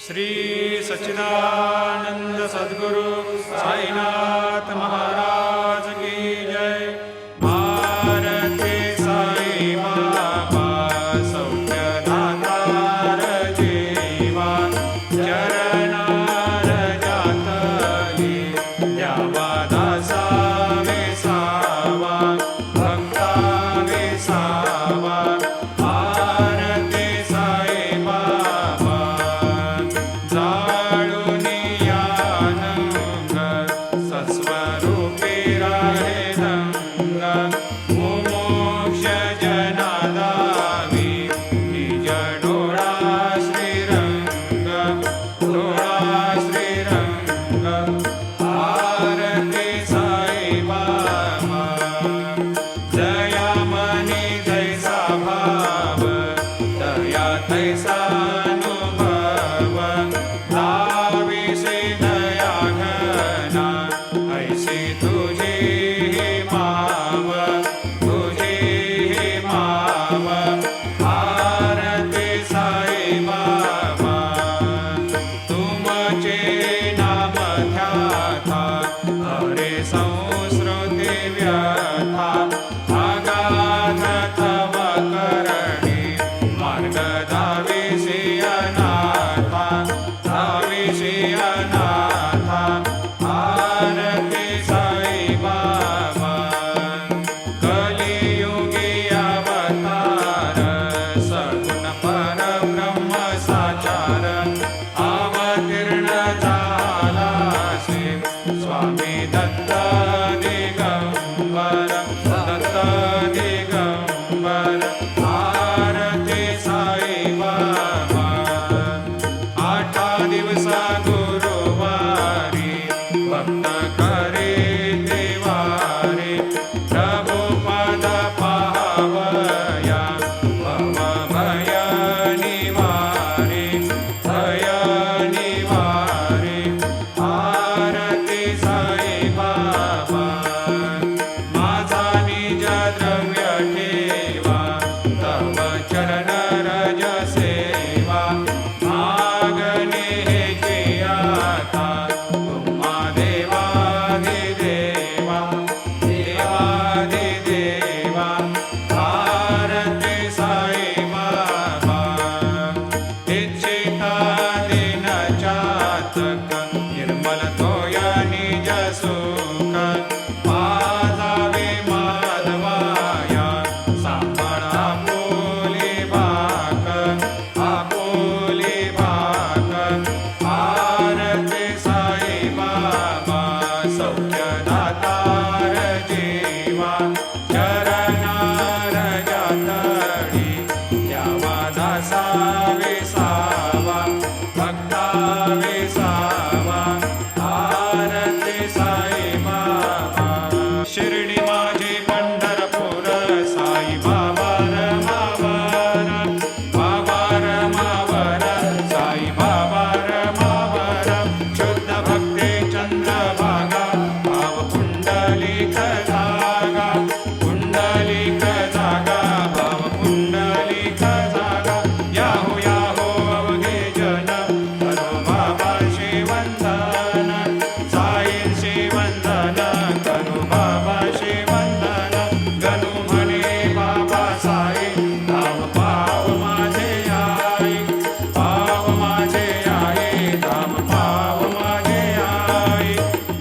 श्री सच्चिदानंद सद्गुरु साईनाथ महाराज की जय। भारती साई बाबा सौख्यदातार जीवा, चरणार जातली द्यावा दासा विसावा, भक्ता विसावा। भारती साई बाबा स्वरूपी राहे रंग, मुमोक्ष जनादावी निज डोळा श्रीरंग, डोळा श्रीरंग। भारती साई बाबा जया मनी जैसा भाव, दया तैसा अनुभव। दाविसी दया घना ऐसी तुझी माव, तुझी माव। भारती साई बाबा तुमचे नाम ध्याता, हरे संस्कृती व्यथा। अगाध तव करणी मार्ग दाविसी अनाथा, दाविसी अनाथा। भारती साई बाबा कलियुगी अवतार, सगुण परब्रह्म साचार। अवतीर्ण झालासे स्वामी दत्त दिगंबर, दत्त दिगंबर। भारती साई बाबा 8 दिवसा गुरुवारी भक्त करे देवारे। प्रभु पद पावया भव भय निवारे, भय निवारे। भारती साई बाबा माझा निज द्रव्य ठेवा, तव चरण रज सेवा। मागणे हेची आता तुम्हा देवाधिदेवा, देवाधिदेवा। भारती साई बाबा इच्छिता दिन चातक, निर्मल तोया निज सुख। पाजावे माधवाया सांभाळ आपुली भाक, आपुली भाक। भारती साई बाबा सौख्यदातार जीवा, चरणार जातली द्यावा दासा विसावा, भक्ता विसावा। भारती साई बाबा शिर्डी माझी पंढरपूर, साई बाबा रमावर, बाबा रमावर। साई बाबा रमावर शुद्ध भक्ती चंद्रभागा, भाव पुंडलिक जागा, पुंडलिक जागा, भाव पुंडलिक जागा। याहो याहो अवघे जन, करो बाबा शिवंदन, साईंशी वंदन, करो बाबा शिवंदन। गणू म्हणे बाबा साई, धाव पाव माझे आई, पाव माझे आई, धाव पाव माझे आई।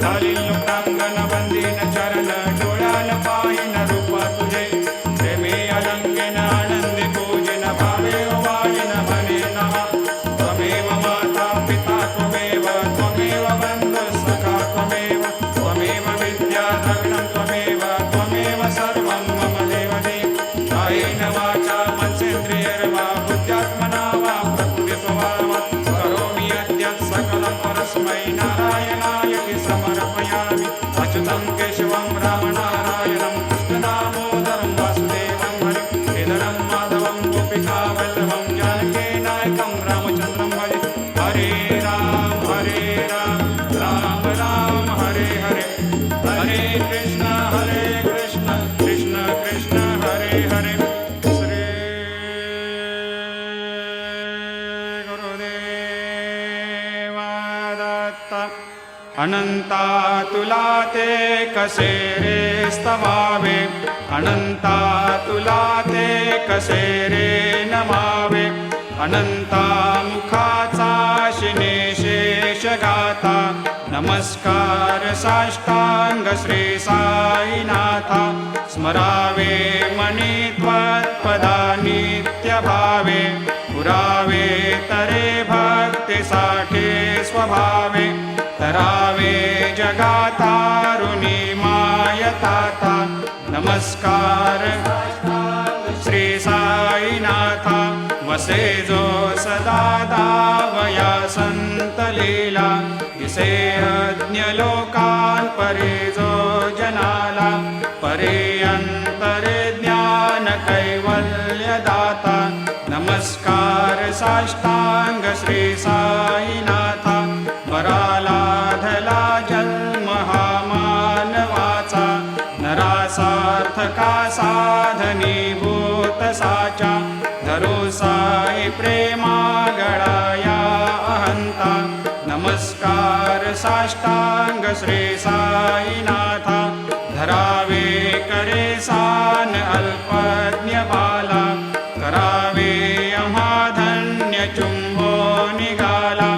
झाली लोकांगण वंदीन चरण, डोळ्यान पाहिन रूप तुझे। प्रेमे अलंकेन आनंदी पूजन, भावे वाजिन म्हणे नमः। त्वमेव माता पिता त्वमेव, त्वमेव बंधु सखा त्वमेव, त्वमेव विद्या द्रविणं त्वमेव, त्वमेव सर्वं मम देवदेव। कायेन वाचा मनसेन्द्रियैर्वा बुद्ध्यात्मना वा प्रकृति स्वभावात् करोमि यद्यत् सकलं परस्मै नारायणाय समर्पयामि। अच्युतं केशवं रामनारायणं कृष्णदामोदरं वासुदेवं हरिं श्रीधरं माधवं गोपिकावल्लभं जानकीनायकं रामचन्द्रं भजे। हरे राम, राम राम, हरे हरे। हरे कृष्ण, कृष्ण कृष्ण, हरे हरे। श्री गुरुदेव अनंता तुला ते कसे रे स्तवावे, अनंता तुला ते कसे रे नमावे, अनंता मुखाचा शिने शेष गाता, नमस्कार साष्टांग श्री साईनाथा, स्मरावे मनी त्वत्पदा नित्य भावे, पुरावे तरे भक्तीसाठी स्वभावे, तरावे जगातारुणी मायताता, नमस्कार श्री साईनाथा, वसे जो सदा दावया संत लीला, दिसे अज्ञ लोकान परे जो जनाला, परे अंतरे ज्ञान कैवल्य दाता, नमस्कार साष्टांग श्री साईनाथा, वराला धला जन्म हा मानवाचा, नरासार्थका साधनीभूत साचा, धरो साई प्रेमा गळाया अहंता, नमस्कार साष्टांग श्री साईनाथा, धरावे करे सान अल्पज्ञ बाला, करावे आम्हा धन्य चुंबो निघाला,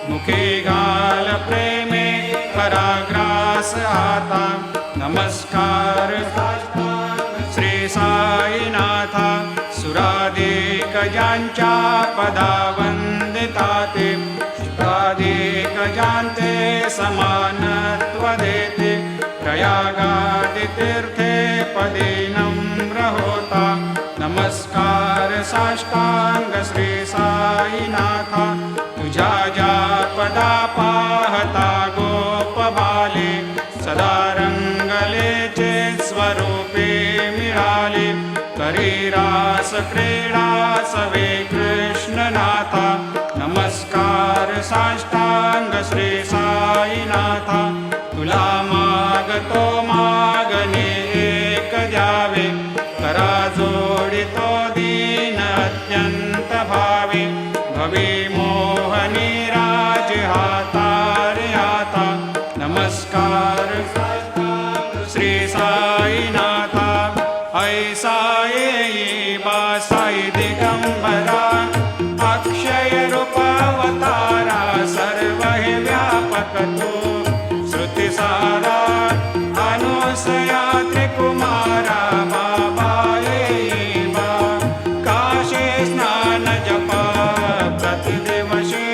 मुखे गाल प्रेमे पराग्रास आता, नमस्कार श्री साईनाथा, सुराधिक ज्यांच्या पदा वंदिता ते, शुकाधिक ज्यांते समानत्व देते, प्रयागादि तीर्थे पदे नम्र होता, नमस्कार साष्टांग श्री साईनाथा, तुझ्या ज्या पदा पाहता गोप बाले, सदा रंगलेचे स्वरूपे मिळाले, करी रास क्रीडा सवे कृष्णनाथा, नमस्कार साष्टांग श्री साईनाथा, तुला मागतो मागणे एक द्यावे, करा जोडितो दीन अत्यंत भावे, भवी मोहनी राज हातारे आता, नमस्कार श्री साईनाथा, ऐसा येई बा साई दिगंबरा, अक्षय रूपावतारा, सर्व हे व्यापक तो, श्रुतिसारा अनुसया त्रिकुमारा, बाबा येई बा, काशी स्नान जप प्रतिदिवशी,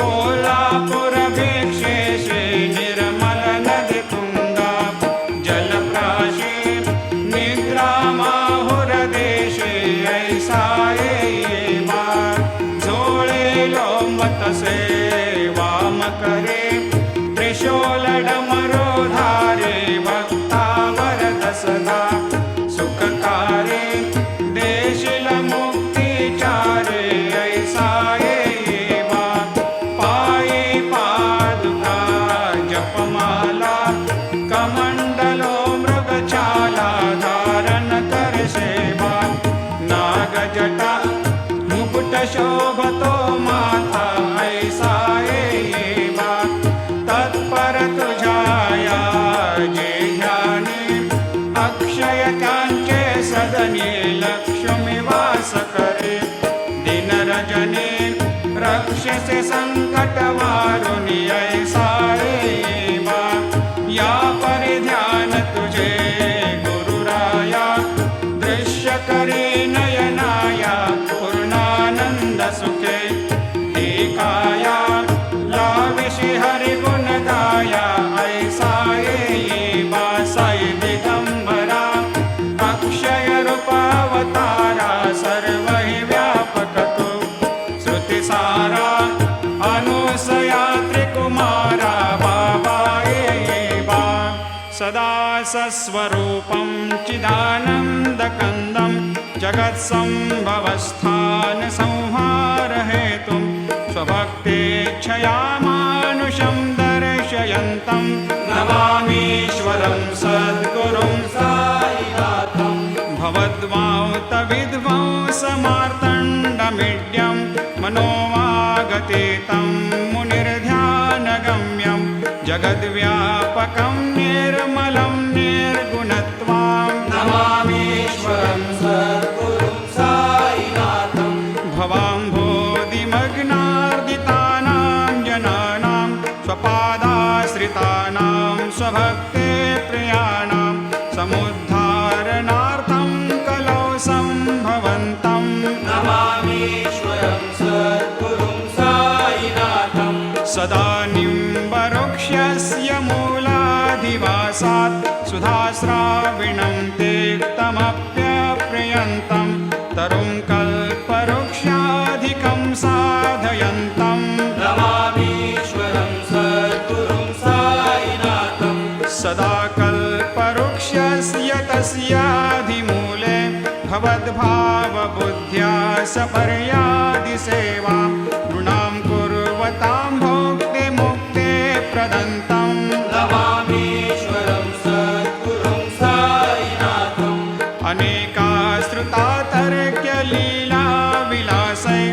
कोल्हापूर भिक्षेशी, निर्मल नदी तुंगा जलप्राशी, निद्रा माहुर देशे, ऐसा येई बा, झोळे लोंबतसे वाम करे, त्रिशूल डमरो धारे, भक्तावर दसदा सुखकारे, देशील मुक्तिचारे, ऐसा येई बा, पायी पादुका जपमाला, कमंडलो मृगछाला, धारण कर सेवा, नागजटा मुकुट शोभतो माथा, ऐसा येई बा, तत्पर तुझाया जे ध्यानी, अक्षय त्यांचे सदनी, लक्ष्मी वास करे, दिन रजनी रक्षसे संकट वारुणी, ऐसा येई बा, या परिध्यान तुझे गुरुराया, दृश्य करी नयनाया, पूर्णानंद सुखे, हे काया लाविशी हरि गुण गाया, ऐसा येई बा, साई दिगंबरा, अक्षय रूपावतारा, सर्व हि व्यापक तो, श्रुतिसारा अनुसया त्रिकुमारा, बाबा येई बा, सदा सस्वरूपं चिदानन्दकन्दं, जगत्सम्भवस्थान संहार हेतुं, स्वभक्तेच्छया मानुषं दर्शयन्तं, नमामीश्वरं सद्गुरुं साईनाथं, भवद्वांतविध्वंसमार्तण्डमीड्यं, मनोवागतीतं मुनिर्ध्यानगम्यं, जगद्व्यापकं निर्मलं निर्गुणत्वां नमामीश्वरं सद्गुरुं साईनाथं भवाम्भोधिमग्नार्दितानां जनानां स्वपादाश्रितानां स्वभक्ते प्रियाणां समुद्धारणार्थं कलौ सम्भवन्तं नमामीश्वरं सद्गुरुं साईनाथं सदा निम्बवृक्षस्य मूलाधिवासात् सुधास्राविणं तेक्तमप्यप्रियन्तं तरुं कल्पवृक्षाधिकं साधयन्तं नमामीश्वरं सद्गुरुं साईनाथं सदा कल्पवृक्षस्य तस्याधिमूले भवद्भावबुद्ध्या सपर्यादिसेवां नृणां कुर्वतां भोक्तिमुक्ते प्रदन्तं नमामीश्वरं सद्गुरुं साईनाथम् अनेकाश्रुता तर्क्यलीलाविलासै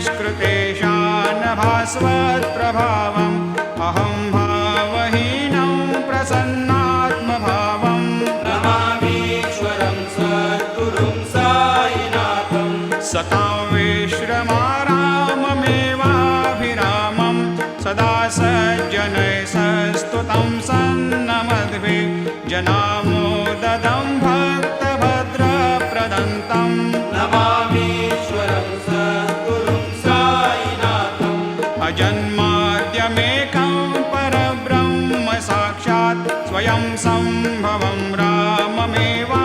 समावेशकृतेषान् भास्वत्प्रभावम् अहं भावहीनं प्रसन्नात्मभावम् नमामीश्वरं सद्गुरुं साईनाथं सतां विश्रमाराममेवाभिरामं सदा सज्जनैः सस्तुतं सन्नमद्भिः जनामोददं भक्तभद्रप्रदन्तं नमामीश्वरं सद्गुरुं साईनाथम् अजन्माद्यमेकं परब्रह्म साक्षात् स्वयं सम्भवं राममेवावतीर्णं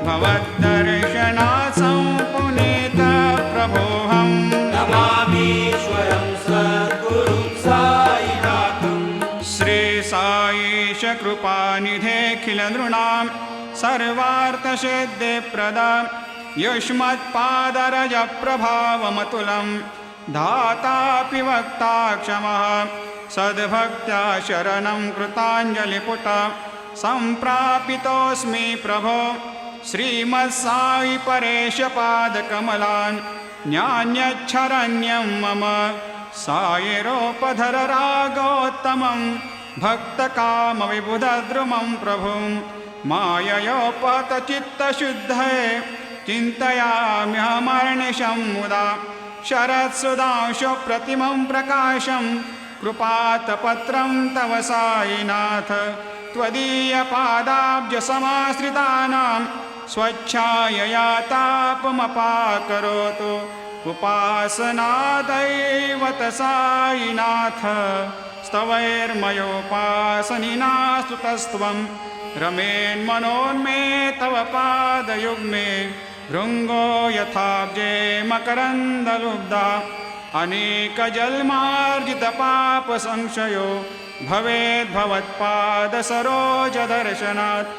भवद्दर्शनात् सम्पुनीतप्रभोऽहम् नमामीश्वरं सद्गुरुं साईनाथम् श्रीसाईश कृपानिधेऽखिलनृणां सर्वार्थसिद्धिप्रदां युष्मत्पादरजप्रभावमतुलं धातापि वक्ता क्षमः सद्भक्त्या शरणं कृताञ्जलिपुट सम्प्रापितोऽस्मि प्रभो श्रीमत्साई परेशपादकमलान् न्यान्यच्छरण्यं मम सायिरोपधर रागोत्तमं भक्तकामविबुधद्रुमं प्रभुं माययोपतचित्तशुद्धये चिन्तयाम्यहमर्निशं मुदा शरत्सुधांशुप्रतिमं प्रकाशं कृपातपत्रं तव साईनाथ त्वदीयपादाब्जसमाश्रितानां स्वच्छायया तापमपाकरोतु उपासनादैवत साईनाथ स्तवैर्मयोपासनिना स्तुतस्त्वं रमेन्मनोन्मे तव पादयुग्मे भृङ्गो यथाब्जे मकरन्दलुब्धा अनेकजन्मार्जितपापसंशयो भवेद्भवत्पादसरोजदर्शनात्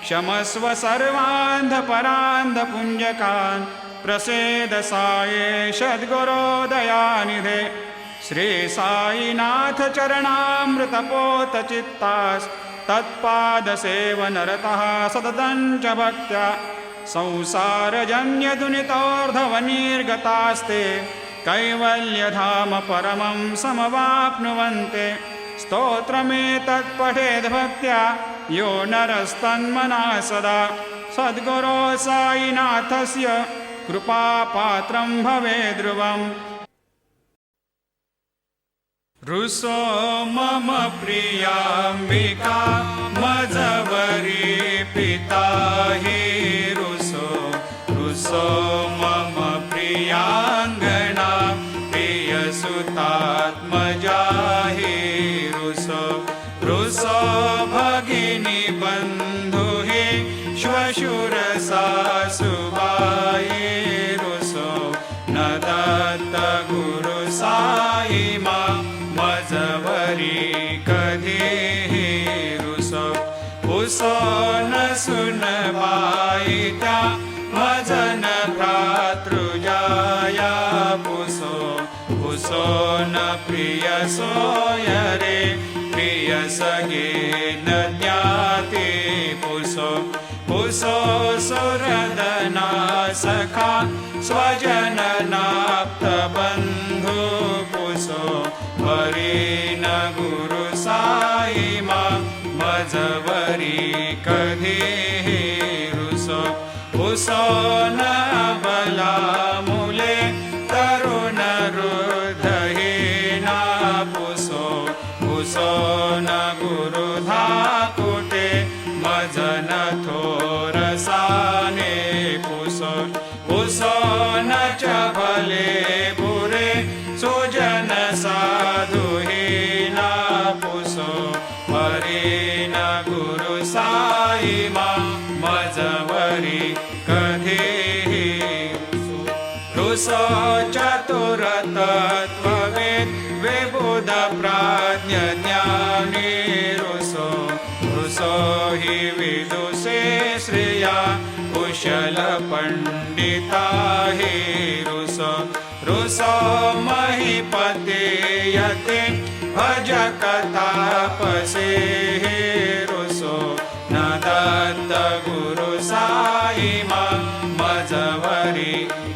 क्षमस्व सर्वान्धपरान्धपुञ्जकान् प्रसेद साये सद्गुरोदयानिधे श्री साईनाथ चरणामृतपोतचित्तास्तत्पादसेवनरतः सततं च भक्त्या संसारजन्यदुनितोर्धवनिर्गतास्ते कैवल्यधाम परमं समवाप्नुवन्ते स्तोत्रमेतत्पठेद्भक्त्या यो नरस्तन्मनः सदा सद्गुरो साईनाथस्य कृपापात्रं भवेद्ध्रुवम् रुसो मम प्रियाम्बिका मजवरी पिता हि रुसो रुसो मम प्रियाङ्गना प्रियसुतात्मजा हि रुसो रुसो भगिनी बन्धु हि श्वशुरसासुबाई रुसो न दत्त गुरु साई मा मजवरी कधी रुसो उसो न सुनबाई त्या मजन भ्रातृजाया पुसो पुसो न प्रिय सोय रे प्रिय सगे न ज्ञाते पुसो पुसो सुरदना सखा स्वजननाप्त बन्धु पुसो हरि न रुसो न बलामुले तरुण हृदयेना पुसो पुसो न गुरुधाकुटे मजन थोरसाने पुसो पुसो न च भले बुरे सुजन साधुहीना पुसो परेन गुरु साई मा मजवरी कधीही रुसो चतुरतत्त्ववेद विबुध प्राज्ञ ज्ञानी रुसो रुसो हि विदुषे श्रिया कुशल पंडिता हि रुसो रुसो महीपते यते भजक तापसे रुसो न दत्त गुरु साई मा मजवरी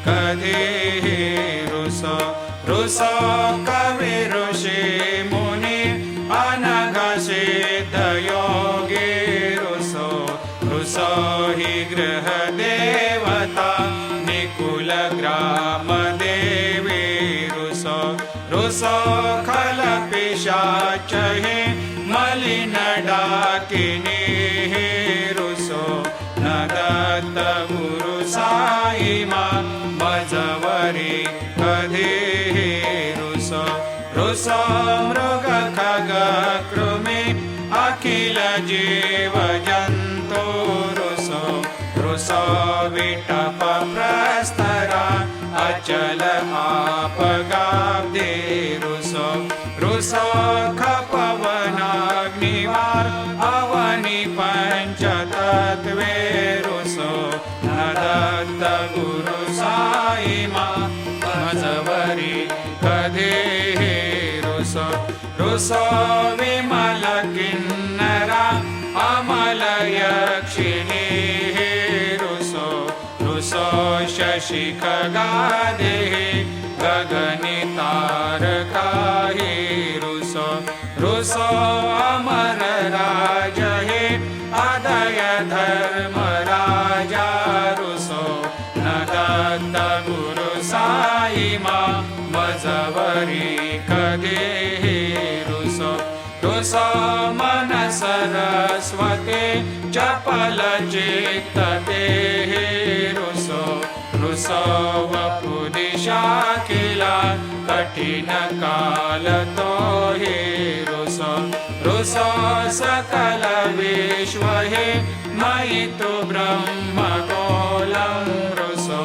कधीही रुसो रुसो कवि ऋषि मुनि अनघ सिद्ध योगी रुसो रुसो हि गृह देवता निकुल ग्राम देवी रुसो रुसो खल पिशाच हि मलिन डाकिनी रुसो न दत्त गुरु साई मा मजवरी कधीही रुसो रुसो मृग खग कृमि अखिल जीव जंतु रुसो रुसो विटप प्रस्तरा अचल आपगाब्दे रुसो रुसो खपवनाग्निवार अवनि पंचतत्वे रुसो न दत्त गुरु साई मा मजवरी कधीही रुसो रुसो विमल किन्नरा अमल यक्षिणी रुसो रुसो शशि खगादे गगनि तारकाहि रुसो रुसो अमर राज हे अदय धर्म राजा रुसो न दत्त गुरु साई मा मजवरी कधीही रुसो रुसो मन सरस्वते चपल चित्तते रुसो रुसो वपुदिशा किला कठिन काल तो हे रुसो रुसो सकल विश्व हे मयि तु ब्रह्म गोलं रुसो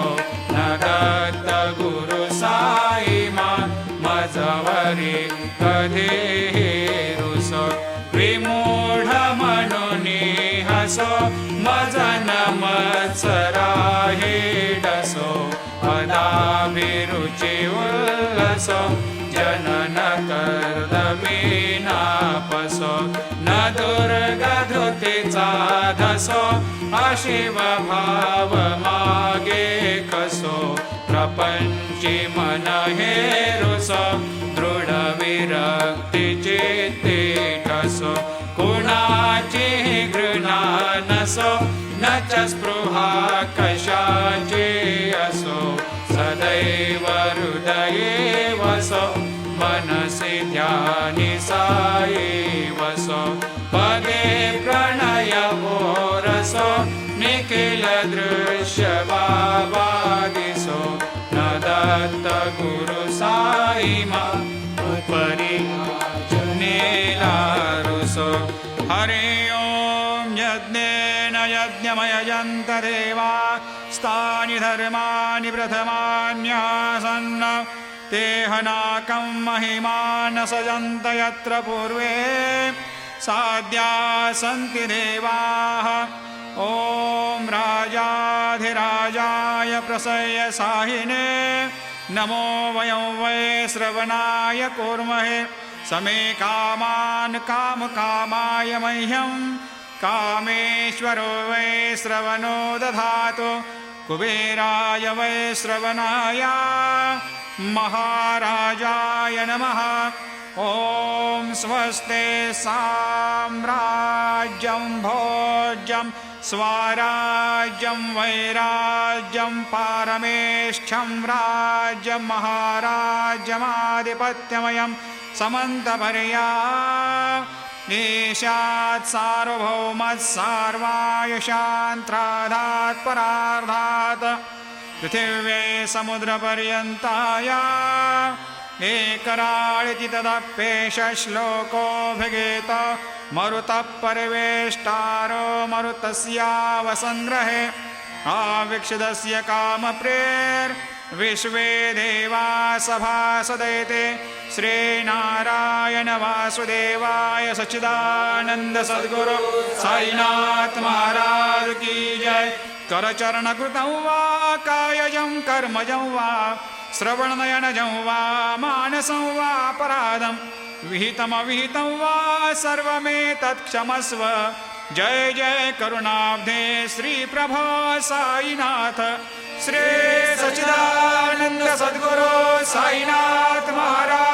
न दत्त गुरु साई मा मजवरी कधीही रुसो विमूढ मनुनी हसो मजन मत्सराहि डसो पदाभिरुचि उल्लसो जनन कर्दमीनापसो न दुर्गधुतिचा धसो अशिव भाव मागे कसो प्रपंची मन हे रुसो दृढ विरक्ति चित्ते ठसो कुणाची घृणा नसो न च स्पृहा कशाची असो सदैव हृदये वसो मनसि ध्यानि साई वसो पगे प्रणय रसो निखिल दृश्य बाबादिसो न दत्त गुरु साई मा उपरि जनेला रुसो हरि ओम यज्ञेन यज्ञमयजन्त देवा स्थानि धर्माणि प्रथमान्यासन्न ते हनाकं महिमान सजन्त यत्र पूर्वे साध्या सन्ति देवाः ॐ राजाधिराजाय प्रसह्य साहिने नमो वयं वै श्रवणाय कुर्महे समे कामान् कामकामाय मह्यं कामेश्वरो वै श्रवणो दधातु कुबेराय वै श्रवणाय महाराजाय नमः ॐ स्वस्ते साम्राज्यं भोज्यं स्वराज्यं वैराज्यं पारमेष्ठ्यं राज्यं महाराज्यमाधिपत्यमयं समन्तपर्या ईशात् सार्वभौमः सार्वायुषान्त्राधात् परार्धात् पृथिव्यै समुद्रपर्यन्ताया एकराळिति तदप्येष श्लोकोऽभिगीत मरुतः परिवेष्टारो मरुतस्यावसङ्ग्रहे आवीक्षितस्य कामप्रेर्विश्वे देवा सभासदैते श्रीनारायण वासुदेवाय सच्चिदानन्द सद्गुरु साईनाथ महाराज की जय। करचरणकृतं वा कायजं कर्मजं वा श्रवणनयनजं वा मानसं वा अपराधं विहितमविहितं वा सर्वमेतत्क्षमस्व। जय जय करुणाब्धे श्रीप्रभो साईनाथ श्री सच्चिदानंद सद्गुरु साईनाथ महाराज।